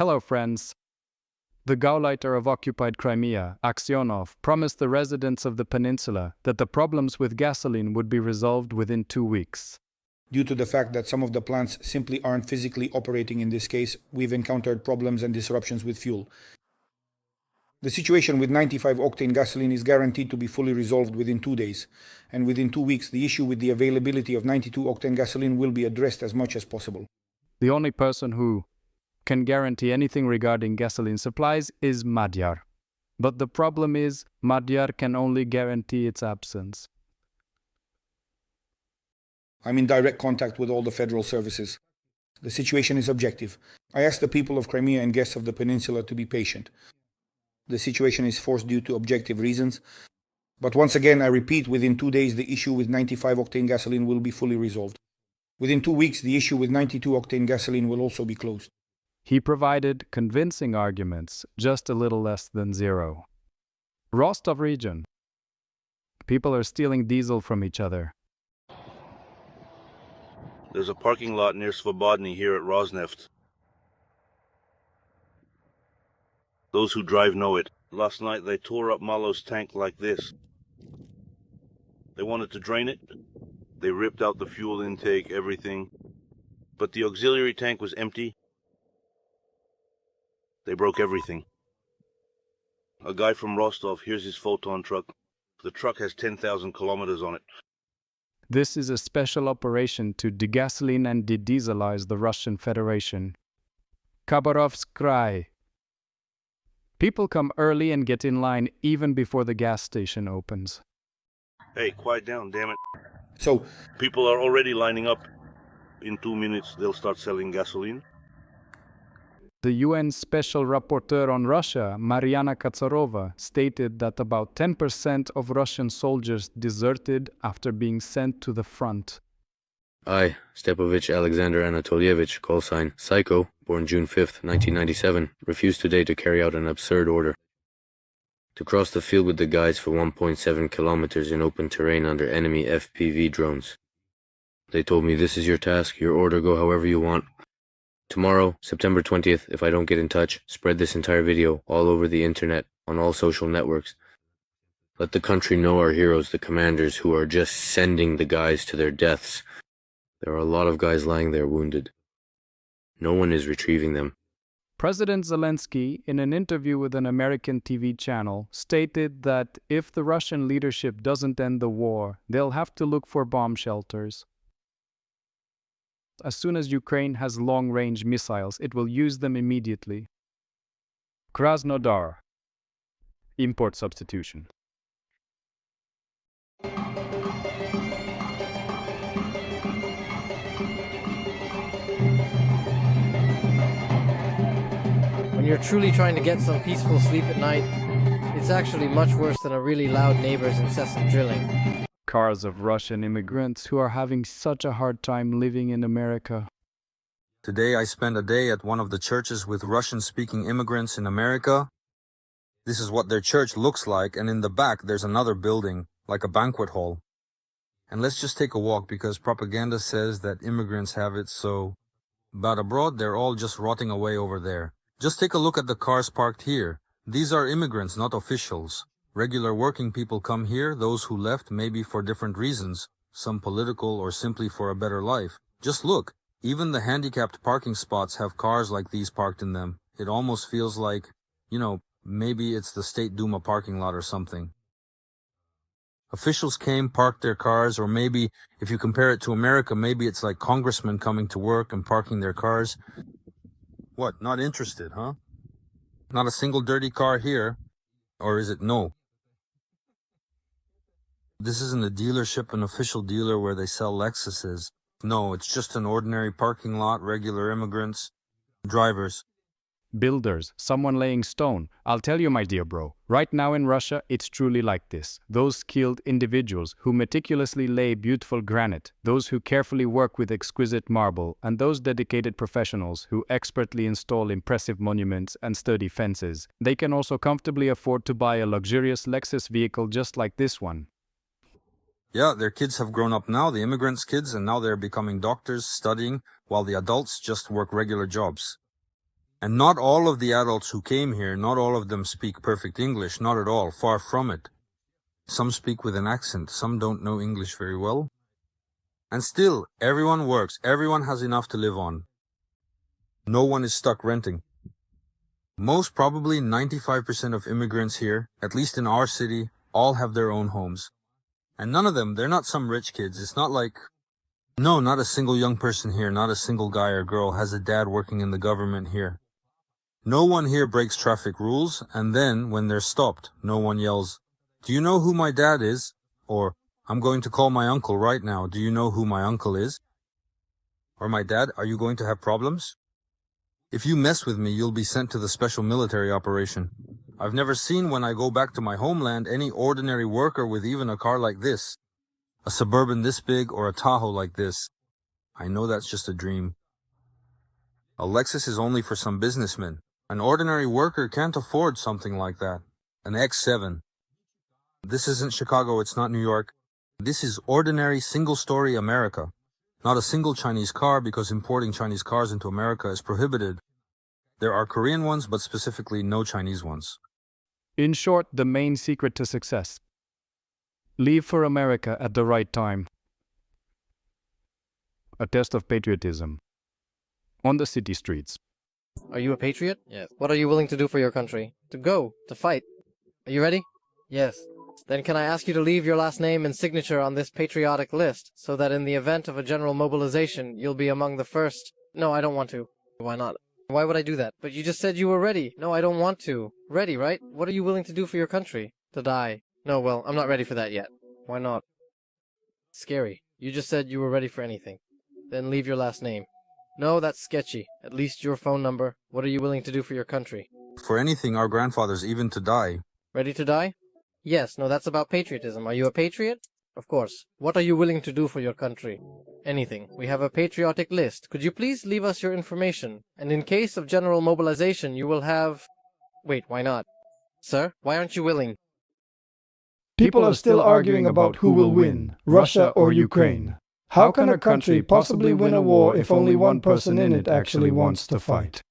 Hello, friends. The Gauleiter of occupied Crimea, Aksionov, promised the residents of the peninsula that the problems with gasoline would be resolved within 2 weeks. Due to the fact that some of the plants simply aren't physically operating in this case, we've encountered problems and disruptions with fuel. The situation with 95-octane gasoline is guaranteed to be fully resolved within 2 days, and within 2 weeks the issue with the availability of 92-octane gasoline will be addressed as much as possible. The only person who can guarantee anything regarding gasoline supplies is Magyar. But the problem is, Magyar can only guarantee its absence. I'm in direct contact with all the federal services. The situation is objective. I ask the people of Crimea and guests of the peninsula to be patient. The situation is forced due to objective reasons. But once again, I repeat, within 2 days the issue with 95-octane gasoline will be fully resolved. Within 2 weeks, the issue with 92-octane gasoline will also be closed. He provided convincing arguments, just a little less than zero. Rostov region. People are stealing diesel from each other. There's a parking lot near Svobodny here at Rosneft. Those who drive know it. Last night they tore up Malo's tank like this. They wanted to drain it. They ripped out the fuel intake, everything. But the auxiliary tank was empty. They broke everything. A guy from Rostov, here's his photon truck. The truck has 10,000 kilometers on it. This is a special operation to degasoline and de-dieselize the Russian Federation. Khabarovsk. People come early and get in line even before the gas station opens. Hey, quiet down, damn it. So, people are already lining up. In 2 minutes, they'll start selling gasoline. The UN Special Rapporteur on Russia, Mariana Katsarova, stated that about 10% of Russian soldiers deserted after being sent to the front. I, Stepovich Alexander Anatolievich, call sign Psycho, born June 5, 1997, refuse today to carry out an absurd order. To cross the field with the guys for 1.7 kilometers in open terrain under enemy FPV drones. They told me, this is your task, your order, go however you want. Tomorrow, September 20th, if I don't get in touch, spread this entire video all over the internet, on all social networks. Let the country know our heroes, the commanders, who are just sending the guys to their deaths. There are a lot of guys lying there wounded. No one is retrieving them. President Zelensky, in an interview with an American TV channel, stated that if the Russian leadership doesn't end the war, they'll have to look for bomb shelters. As soon as Ukraine has long-range missiles, it will use them immediately. Krasnodar. Import substitution. When you're truly trying to get some peaceful sleep at night, it's actually much worse than a really loud neighbor's incessant drilling. Cars of Russian immigrants who are having such a hard time living in America. Today I spent a day at one of the churches with Russian-speaking immigrants in America. This is what their church looks like, and in the back there's another building, like a banquet hall. And let's just take a walk because propaganda says that immigrants have it so. But abroad they're all just rotting away over there. Just take a look at the cars parked here. These are immigrants, not officials. Regular working people come here, those who left maybe for different reasons, some political or simply for a better life. Just look, even the handicapped parking spots have cars like these parked in them. It almost feels like, maybe it's the State Duma parking lot or something. Officials came, parked their cars, or maybe, if you compare it to America, maybe it's like congressmen coming to work and parking their cars. What, not interested, huh? Not a single dirty car here. Or is it no? This isn't a dealership, an official dealer where they sell Lexuses. No, it's just an ordinary parking lot, regular immigrants, drivers. Builders, someone laying stone. I'll tell you, my dear bro, right now in Russia, it's truly like this. Those skilled individuals who meticulously lay beautiful granite, those who carefully work with exquisite marble, and those dedicated professionals who expertly install impressive monuments and sturdy fences, they can also comfortably afford to buy a luxurious Lexus vehicle just like this one. Yeah, their kids have grown up now, the immigrants' kids, and now they're becoming doctors, studying, while the adults just work regular jobs. And not all of the adults who came here, not all of them speak perfect English, not at all, far from it. Some speak with an accent, some don't know English very well. And still, everyone works, everyone has enough to live on. No one is stuck renting. Most probably 95% of immigrants here, at least in our city, all have their own homes. And none of them, they're not some rich kids. It's not like, no, not a single young person here, not a single guy or girl has a dad working in the government here. No one here breaks traffic rules, and then, when they're stopped, no one yells, "Do you know who my dad is?" Or, "I'm going to call my uncle right now. Do you know who my uncle is?" Or, "My dad, are you going to have problems?" If you mess with me, you'll be sent to the special military operation. I've never seen, when I go back to my homeland, any ordinary worker with even a car like this. A Suburban this big or a Tahoe like this. I know that's just a dream. A Lexus is only for some businessmen. An ordinary worker can't afford something like that. An X7. This isn't Chicago, it's not New York. This is ordinary single-story America. Not a single Chinese car, because importing Chinese cars into America is prohibited. There are Korean ones, but specifically no Chinese ones. In short, the main secret to success. Leave for America at the right time. A test of patriotism. On the city streets. Are you a patriot? Yes. What are you willing to do for your country? To go, to fight. Are you ready? Yes. Then can I ask you to leave your last name and signature on this patriotic list, so that in the event of a general mobilization, you'll be among the first? No, I don't want to. Why not? Why would I do that? But you just said you were ready. No, I don't want to. Ready, right? What are you willing to do for your country? To die. No, well, I'm not ready for that yet. Why not? Scary. You just said you were ready for anything. Then leave your last name. No, that's sketchy. At least your phone number. What are you willing to do for your country? For anything, our grandfathers, even to die. Ready to die? Yes, no, that's about patriotism. Are you a patriot? Of course. What are you willing to do for your country? Anything. We have a patriotic list. Could you please leave us your information? And in case of general mobilization, you will have... Wait, why not? Sir, why aren't you willing? People are still arguing about who will win, Russia or Ukraine. How can a country possibly win a war if only one person in it actually wants to fight?